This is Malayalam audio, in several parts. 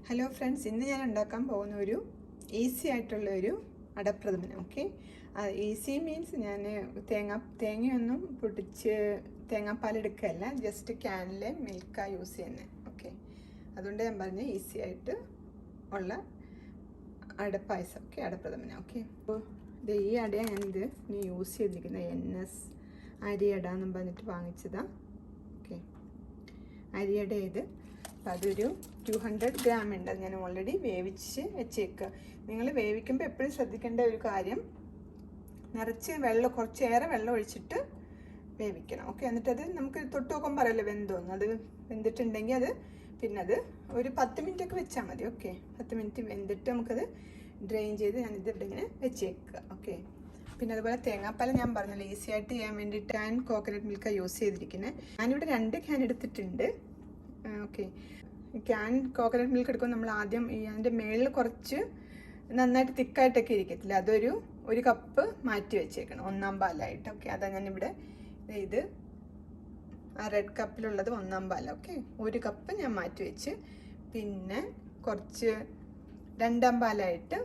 ഹലോ ഫ്രണ്ട്സ്, ഇന്ന് ഞാൻ ഉണ്ടാക്കാൻ പോകുന്ന ഒരു ഈസി ആയിട്ടുള്ള ഒരു അടപ്രഥമൻ. ഓക്കെ, ഈസി മീൻസ് ഞാൻ തേങ്ങയൊന്നും പൊട്ടിച്ച് തേങ്ങാപ്പാലെടുക്കുകയല്ല, ജസ്റ്റ് ക്യാനിലെ മിൽക്കാണ് യൂസ് ചെയ്യുന്നത്. ഓക്കെ, അതുകൊണ്ട് ഞാൻ പറഞ്ഞ ഈസി ആയിട്ട് ഉള്ള അടപ്പായസം. ഓക്കെ, അടപ്രഥമൻ. ഓക്കെ, അപ്പോൾ ഈ അടയാണ് ഞാനിത് ഇനി യൂസ് ചെയ്തിരിക്കുന്നത്. NS അരിയട എന്നും പറഞ്ഞിട്ട് വാങ്ങിച്ചതാണ്. ഓക്കെ, അരിയട ഇത്. അപ്പോൾ അതൊരു 200 ഗ്രാം ഉണ്ട്. അത് ഞാൻ ഓൾറെഡി വേവിച്ച് വെച്ചേക്കുക. നിങ്ങൾ വേവിക്കുമ്പോൾ എപ്പോഴും ശ്രദ്ധിക്കേണ്ട ഒരു കാര്യം, നിറച്ച് വെള്ളം, കുറച്ചേറെ വെള്ളം ഒഴിച്ചിട്ട് വേവിക്കണം. ഓക്കെ, എന്നിട്ടത് നമുക്ക് തൊട്ട് നോക്കുമ്പോൾ പറയല്ലോ വെന്തോന്ന്. അത് വെന്തിട്ടുണ്ടെങ്കിൽ അത് പിന്നെ അത് ഒരു 10 മിനിറ്റൊക്കെ വെച്ചാൽ മതി. ഓക്കെ, 10 മിനിറ്റ് വെന്തിട്ട് നമുക്കത് ഡ്രെയിൻ ചെയ്ത് ഞാനിത് ഇവിടെ ഇങ്ങനെ വെച്ചേക്കുക. ഓക്കെ, പിന്നെ അതുപോലെ തേങ്ങാപ്പാൽ ഞാൻ പറഞ്ഞല്ലോ ഈസി ആയിട്ട് ചെയ്യാൻ വേണ്ടിയിട്ട് ഞാൻ കോക്കനട്ട് മിൽക്കാണ് യൂസ് ചെയ്തിരിക്കുന്നത്. ഞാനിവിടെ 2 ക്യാൻ എടുത്തിട്ടുണ്ട്. ഓക്കെ, ക്യാൻ കോക്കനട്ട് മിൽക്ക് എടുക്കുമ്പോൾ നമ്മൾ ആദ്യം അതിൻ്റെ മേളിൽ കുറച്ച് നന്നായിട്ട് തിക്കായിട്ടൊക്കെ ഇരിക്കത്തില്ല, ഒരു കപ്പ് മാറ്റി വെച്ചേക്കണം, 1/4 പാലായിട്ട്. ഓക്കെ, അതാണ് ഞാനിവിടെ ഇത് ആ റെഡ് കപ്പിലുള്ളത് 1/4 പാൽ. ഓക്കെ, 1 കപ്പ് ഞാൻ മാറ്റി വെച്ച്, പിന്നെ കുറച്ച് 2/4 പാലായിട്ട്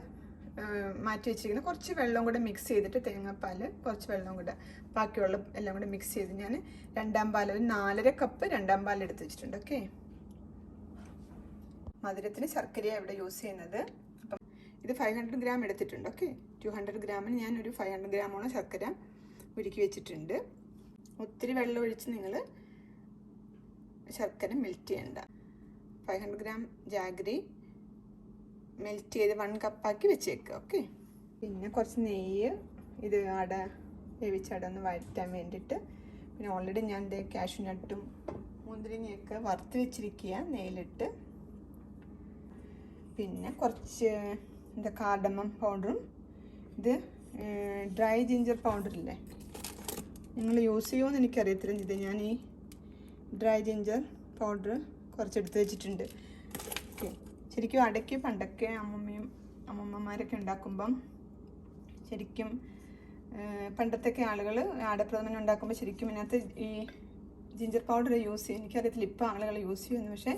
മാറ്റി വെച്ചിരിക്കുന്നത്. കുറച്ച് വെള്ളം കൂടെ മിക്സ് ചെയ്തിട്ട് തേങ്ങാപ്പാൽ കുറച്ച് വെള്ളം കൂടെ ബാക്കിയുള്ള എല്ലാം കൂടെ മിക്സ് ചെയ്ത് ഞാൻ 2/4 പാൽ, ഒരു 4.5 കപ്പ് 2/4 പാൽ എടുത്ത് വെച്ചിട്ടുണ്ട്. ഓക്കെ, മധുരത്തിന് ശർക്കരയാണ് ഇവിടെ യൂസ് ചെയ്യുന്നത്. അപ്പം ഇത് 500 ഗ്രാം എടുത്തിട്ടുണ്ട്. ഓക്കെ, 200 ഗ്രാമിന് ഞാൻ ഒരു 500 ഗ്രാമോളം ശർക്കര ഉരുക്കി വെച്ചിട്ടുണ്ട്. ഒത്തിരി വെള്ളം ഒഴിച്ച് നിങ്ങൾ ശർക്കര മെൽറ്റ് ചെയ്യണ്ട. 500 ഗ്രാം ജാഗരി മെൽറ്റ് ചെയ്ത് 1 കപ്പാക്കി വെച്ചേക്കുക. ഓക്കെ, പിന്നെ കുറച്ച് നെയ്യ്, ഇത് വേവിച്ചട ഒന്ന് വഴറ്റാൻ വേണ്ടിയിട്ട്. പിന്നെ ഓൾറെഡി ഞാൻ കാഷ്യൂ നട്ടും മുന്തിരിങ്ങയൊക്കെ വറുത്ത് വെച്ചിരിക്കുക നെയ്യിലിട്ട്. പിന്നെ കുറച്ച് കാർഡമം പൗഡറും, ഇത് ഡ്രൈ ജിഞ്ചർ പൗഡറില്ലേ, നിങ്ങൾ യൂസ് ചെയ്യുമോയെന്ന് എനിക്കറിയത്തില്ല. ഇത് ഞാൻ ഈ ഡ്രൈ ജിഞ്ചർ പൗഡർ കുറച്ചെടുത്ത് വെച്ചിട്ടുണ്ട്. ഓക്കെ, ശരിക്കും അടയ്ക്ക് പണ്ടൊക്കെ അമ്മമ്മമാരൊക്കെ ഉണ്ടാക്കുമ്പം ശരിക്കും പണ്ടത്തൊക്കെ ആളുകൾ അടപ്രഥമൻ ഉണ്ടാക്കുമ്പോൾ ശരിക്കും ഇതിനകത്ത് ഈ ജിഞ്ചർ പൗഡർ യൂസ് ചെയ്യും. എനിക്കറിയത്തില്ല ഇപ്പോൾ ആളുകൾ യൂസ് ചെയ്യുന്നു, പക്ഷേ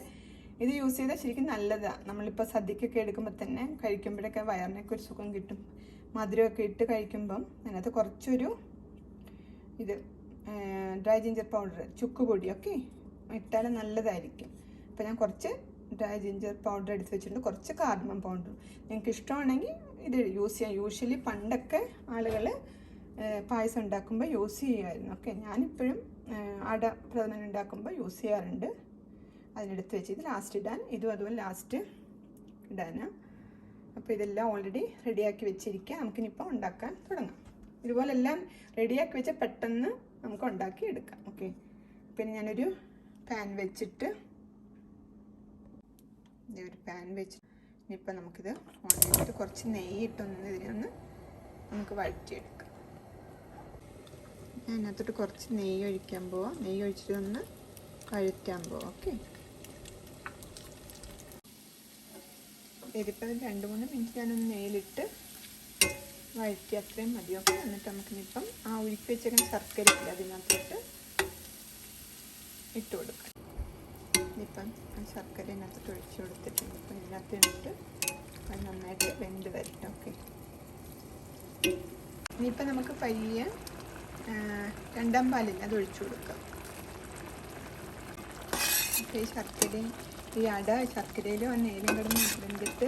ഇത് യൂസ് ചെയ്താൽ ശരിക്കും നല്ലതാണ്. നമ്മളിപ്പോൾ സദ്യക്കൊക്കെ എടുക്കുമ്പോൾ തന്നെ കഴിക്കുമ്പോഴൊക്കെ വയറിനൊക്കെ ഒരു സുഖം കിട്ടും. മധുരമൊക്കെ ഇട്ട് കഴിക്കുമ്പം അതിനകത്ത് കുറച്ചൊരു ഇത് ഡ്രൈ ജിഞ്ചർ പൗഡർ, ചുക്കുപൊടിയൊക്കെ ഇട്ടാൽ നല്ലതായിരിക്കും. അപ്പോൾ ഞാൻ കുറച്ച് ഡ്രൈ ജിഞ്ചർ പൗഡർ എടുത്ത് വെച്ചിട്ടുണ്ട്, കുറച്ച് കാർഡമം പൗഡർ. നിങ്ങൾക്ക് ഇഷ്ടമാണെങ്കിൽ ഇത് യൂസ് ചെയ്യാം. യൂഷ്വലി പണ്ടൊക്കെ ആളുകൾ പായസം ഉണ്ടാക്കുമ്പോൾ യൂസ് ചെയ്യുമായിരുന്നു. ഓക്കെ, ഞാനിപ്പോഴും അടപ്രഥമൻ ഉണ്ടാക്കുമ്പോൾ യൂസ് ചെയ്യാറുണ്ട്. അതിനെടുത്ത് വെച്ച് ഇത് ലാസ്റ്റ് ഇടാൻ, ഇതും അതുപോലെ ലാസ്റ്റ് ഇടാനാണ്. അപ്പോൾ ഇതെല്ലാം ഓൾറെഡി റെഡിയാക്കി വെച്ചിരിക്കുക. നമുക്കിനിപ്പോൾ ഉണ്ടാക്കാൻ തുടങ്ങാം. ഇതുപോലെല്ലാം റെഡിയാക്കി വെച്ചാൽ പെട്ടെന്ന് നമുക്ക് ഉണ്ടാക്കി എടുക്കാം. ഓക്കെ, പിന്നെ ഞാനൊരു പാൻ വെച്ചിട്ട് ഒരു പാൻ വെച്ചിട്ട് ഇനിയിപ്പോൾ നമുക്കിത് ഓൺ ചെയ്തിട്ട് കുറച്ച് നെയ്യിട്ടൊന്ന് ഇതിനൊന്ന് നമുക്ക് വഴറ്റിയെടുക്കാം. ഞാൻ അതിനകത്തോട്ട് കുറച്ച് നെയ്യ് ഒഴിക്കാൻ പോവാം. നെയ്യ് ഒഴിച്ചിട്ട് ഒന്ന് വഴറ്റാൻ പോവാം. ഓക്കെ, ഇതിപ്പോൾ 2-3 മിനിറ്റ് ഞാനൊന്ന് നെയ്യിലിട്ട് വഴറ്റി, അത്രയും മതി. ഓക്കെ, എന്നിട്ട് നമുക്കിനിപ്പം ആ ഉരുക്കി വെച്ചേക്കുന്ന ശർക്കര ഇല്ല അതിനകത്തോട്ട് ഇട്ട് കൊടുക്കാം. ഇപ്പം ആ ശർക്കര ഇതിനകത്തോട്ട് ഒഴിച്ച് കൊടുത്തിട്ടുണ്ട്. അപ്പം ഇതിനകത്ത് ഇട്ട് അത് നന്നായിട്ട് വെന്ത് വരട്ടെ. ഓക്കെ, ഇനിയിപ്പം നമുക്ക് പയ്യെ 2/4 പാലില്ല അത് ഒഴിച്ചു കൊടുക്കാം. അപ്പോൾ ഈ ശർക്കരയും ഈ ശർക്കരയിലും ആ നെയ്യിലും കിടന്ന് വെന്തിട്ട്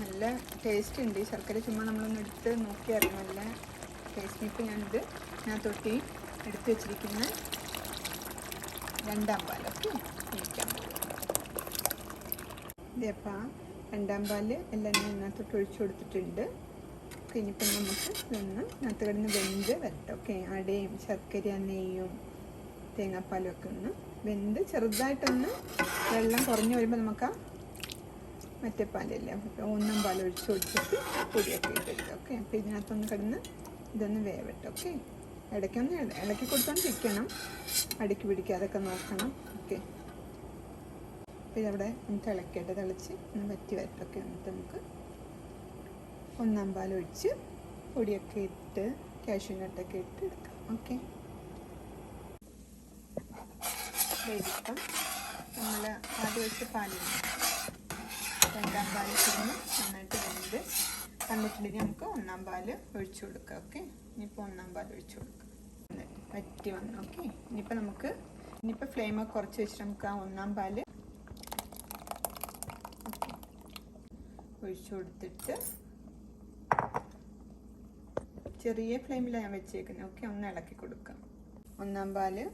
നല്ല ടേസ്റ്റ് ഉണ്ട്. ഈ ശർക്കര ചുമ്മാ നമ്മളൊന്ന് എടുത്ത് നോക്കിയായിരുന്നു നല്ല ടേസ്റ്റ്. ഇപ്പോൾ ഞാനിത് ഇതിനകത്തൊട്ടി എടുത്ത് വെച്ചിരിക്കുന്ന 2/4 പാലൊക്കെ ഒഴിക്കാൻ പോകും. ഇതപ്പോൾ 2/4 പാല് എല്ലാം ഞാൻ ഇതിനകത്തോട്ട് ഒഴിച്ചു കൊടുത്തിട്ടുണ്ട്. ഇനിയിപ്പം നമുക്ക് ഇതൊന്ന് ഇതിനകത്ത് കിടന്ന് വെന്ത് വരട്ടെ. ഓക്കെ, അടയും ശർക്കര നെയ്യും തേങ്ങാപ്പാലും ഒക്കെ ഒന്ന് വെന്ത് ചെറുതായിട്ടൊന്ന് വെള്ളം കുറഞ്ഞ് വരുമ്പോൾ നമുക്ക് ആ മറ്റേ പാലില്ലേ 1/4 പാൽ ഒഴിച്ച് കൊടുത്തിട്ട് പൊടിയൊക്കെ ഇട്ടെടുക്കാം. ഓക്കെ, അപ്പോൾ ഇതിനകത്തൊന്ന് കിടന്ന് ഇതൊന്ന് വേവട്ടെ. ഓക്കെ, ഇടയ്ക്കൊന്ന് ഇളക്കി കൊടുത്തോണ്ടിരിക്കണം, അടുക്കി പിടിക്കാതൊക്കെ നോക്കണം. ഓക്കെ, അപ്പോൾ ഇതവിടെ ഒന്ന് തിളക്കട്ടെ, തിളച്ച് ഒന്ന് വറ്റി വരട്ടെ. ഓക്കെ, എന്നിട്ട് നമുക്ക് 1/4 പാൽ ഒഴിച്ച് പൊടിയൊക്കെ ഇട്ട് കാഷ്യൂ നട്ടൊക്കെ ഇട്ട് എടുക്കാം. ഓക്കെ, ഇപ്പം നമ്മൾ ആദ്യം വെച്ച പാലില്ല രണ്ടാം പാല് ചേർന്ന് നന്നായിട്ട് വെന്ത് വന്നിട്ടുണ്ടെങ്കിൽ നമുക്ക് ഒന്നാം പാല് ഒഴിച്ചു കൊടുക്കാം. ഓക്കെ, ഇനിയിപ്പോൾ ഒന്നാം പാൽ ഒഴിച്ചു കൊടുക്കാം. വറ്റി വന്നു. ഓക്കെ, ഇനിയിപ്പോൾ ഫ്ലെയിം കുറച്ച് വെച്ചിട്ട് നമുക്ക് ആ ഒന്നാം പാല് ഒഴിച്ചു കൊടുത്തിട്ട് ചെറിയ ഫ്ലെയിമിലാണ് ഞാൻ വെച്ചേക്കുന്നത്. ഓക്കെ, ഒന്ന് ഇളക്കി കൊടുക്കാം. ഒന്നാം പാല്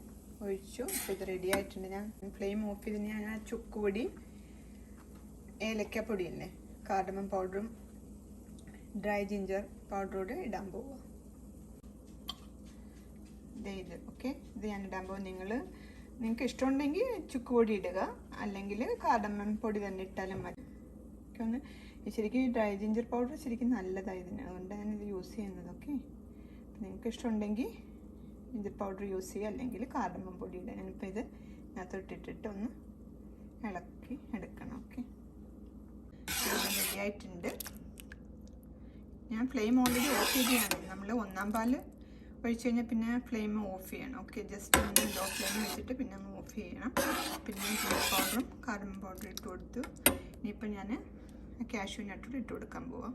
ഒഴിച്ചു. അപ്പോൾ ഇത് റെഡി ആയിട്ടുണ്ട്. ഞാൻ ഫ്ലെയിം ഓഫ് ചെയ്ത് ഞാൻ ആ ചുക്കുപൊടി ഏലക്കപ്പൊടിയല്ലേ കാർഡമം പൗഡറും ഡ്രൈ ജിഞ്ചർ പൗഡറോട് ഇടാൻ പോവുക. ഇത് ഓക്കെ, ഇത് ഞാൻ ഇടാൻ പോകും. നിങ്ങൾക്ക് ഇഷ്ടമുണ്ടെങ്കിൽ ചുക്കുപൊടി ഇടുക, അല്ലെങ്കിൽ കാർഡമം പൊടി തന്നെ ഇട്ടാലും മതി. ഒന്ന് ശരിക്കും ഡ്രൈ ജിഞ്ചർ പൗഡർ ശരിക്കും നല്ലതാണ് ഇതിന്, അതുകൊണ്ട് ഞാനിത് യൂസ് ചെയ്യുന്നത്. ഓക്കെ, നിങ്ങൾക്ക് ഇഷ്ടമുണ്ടെങ്കിൽ ജിഞ്ചർ പൗഡർ യൂസ് ചെയ്യുക, അല്ലെങ്കിൽ കാർഡമം പൊടി ഇടുക. ഞാനിപ്പോൾ ഇത് ഇതിനകത്തോട്ടിട്ടിട്ട് ഒന്ന് ഇളക്കി എടുക്കണം. ഓക്കെ, റെഡി ആയിട്ടുണ്ട്. ഞാൻ ഫ്ലെയിം ഓൾറെഡി ഓഫ് ചെയ്യാണ്. നമ്മൾ ഒന്നാം പാല് ഒഴിച്ച് കഴിഞ്ഞാൽ പിന്നെ ഫ്ലെയിം ഓഫ് ചെയ്യണം. ഓക്കെ, ജസ്റ്റ് ഒന്ന് ലോ ഫ്ലെയിം വെച്ചിട്ട് പിന്നെ ഒന്ന് ഓഫ് ചെയ്യണം. പിന്നെ ജിഞ്ചർ പൗഡറും കാർഡമം പൗഡറും ഇട്ട് കൊടുത്തു. ഇനിയിപ്പോൾ ഞാൻ കാഷ്യൂ നട്ടോട് ഇട്ട് കൊടുക്കാൻ പോവാം.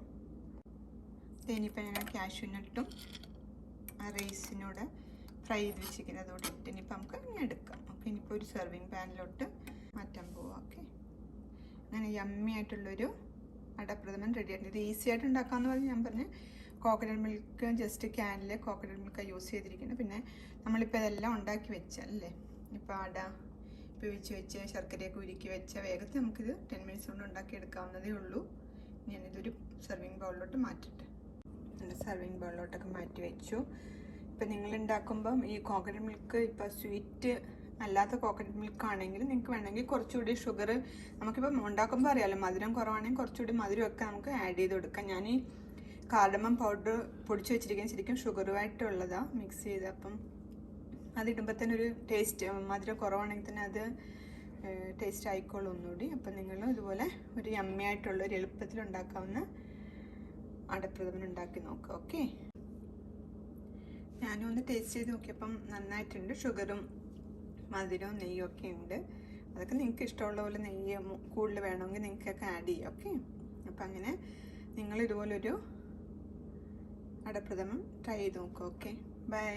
ഇനിയിപ്പോൾ ഞാൻ കാഷ്യൂ നട്ടും റൈസിനോട് ഫ്രൈ ചെയ്ത് വെച്ചിരിക്കുന്നതോടെ ഇട്ട് ഇനിയിപ്പോൾ നമുക്ക് ഇങ്ങനെ എടുക്കാം. ഓക്കെ, ഇനിയിപ്പോൾ ഒരു സെർവിങ് പാനിലോട്ട് മാറ്റാൻ പോവാം. ഓക്കെ, അങ്ങനെ യമ്മി ആയിട്ടുള്ളൊരു അടപ്രഥമൻ റെഡി ആയിട്ടുണ്ട്. ഇത് ഈസി ആയിട്ട് ഉണ്ടാക്കാമെന്ന് പറഞ്ഞ് ഞാൻ പറഞ്ഞ് കോക്കനട്ട് മിൽക്ക് ജസ്റ്റ് ക്യാനിൽ കോക്കനട്ട് മിൽക്ക് യൂസ് ചെയ്തിരിക്കുന്നത്. പിന്നെ നമ്മളിപ്പോൾ ഇതെല്ലാം ഉണ്ടാക്കി വെച്ചല്ലേ, ഇപ്പോൾ അട ഇപ്പോൾ വെച്ച് ശർക്കരയൊക്കെ ഉരുക്കി വെച്ച വേഗത്തിൽ നമുക്കിത് 10 മിനിറ്റ്സ് കൊണ്ട് ഉണ്ടാക്കിയെടുക്കാവുന്നതേ ഉള്ളൂ. ഞാനിതൊരു സെർവിങ് ബൗളിലോട്ട് മാറ്റിട്ട് എൻ്റെ സെർവിങ് ബൗളിലോട്ടൊക്കെ മാറ്റി വെച്ചു. ഇപ്പം നിങ്ങൾ ഉണ്ടാക്കുമ്പം ഈ കോക്കനട്ട് മിൽക്ക് ഇപ്പോൾ സ്വീറ്റ് അല്ലാത്ത കോക്കനട്ട് മിൽക്ക് ആണെങ്കിൽ നിങ്ങൾക്ക് വേണമെങ്കിൽ കുറച്ചുകൂടി ഷുഗർ, നമുക്കിപ്പം ഉണ്ടാക്കുമ്പോൾ അറിയാമല്ലോ മധുരം കുറവാണെങ്കിൽ കുറച്ചുകൂടി മധുരമൊക്കെ നമുക്ക് ആഡ് ചെയ്ത് കൊടുക്കാം. ഞാൻ ഈ കാർഡമം പൗഡർ പൊടിച്ച് വെച്ചിരിക്കുന്നത് ശരിക്കും ഷുഗറുമായിട്ടുള്ളതാണ് മിക്സ് ചെയ്ത്. അപ്പം അതിടുമ്പോൾ തന്നെ ഒരു ടേസ്റ്റ്, മധുരം കുറവാണെങ്കിൽ തന്നെ അത് ടേസ്റ്റ് ആയിക്കോളും ഒന്നുകൂടി. അപ്പം നിങ്ങൾ ഇതുപോലെ ഒരു യമ്മി ആയിട്ടുള്ള ഒരു എളുപ്പത്തിൽ ഉണ്ടാക്കാവുന്ന അടപ്രഥമൻ ഉണ്ടാക്കി നോക്കുക. ഓക്കെ, ഞാനും ഒന്ന് ടേസ്റ്റ് ചെയ്ത് നോക്കിയപ്പം നന്നായിട്ടുണ്ട്. ഷുഗറും മധുരവും നെയ്യും ഒക്കെ ഉണ്ട്. അതൊക്കെ നിങ്ങൾക്ക് ഇഷ്ടമുള്ള പോലെ നെയ്യ് കൂടുതൽ വേണമെങ്കിൽ നിങ്ങൾക്കൊക്കെ ആഡ് ചെയ്യാം. ഓക്കെ, അപ്പം അങ്ങനെ നിങ്ങൾ ഇതുപോലൊരു അടപ്രഥമൻ ട്രൈ ചെയ്ത് നോക്കുക. Okay, by.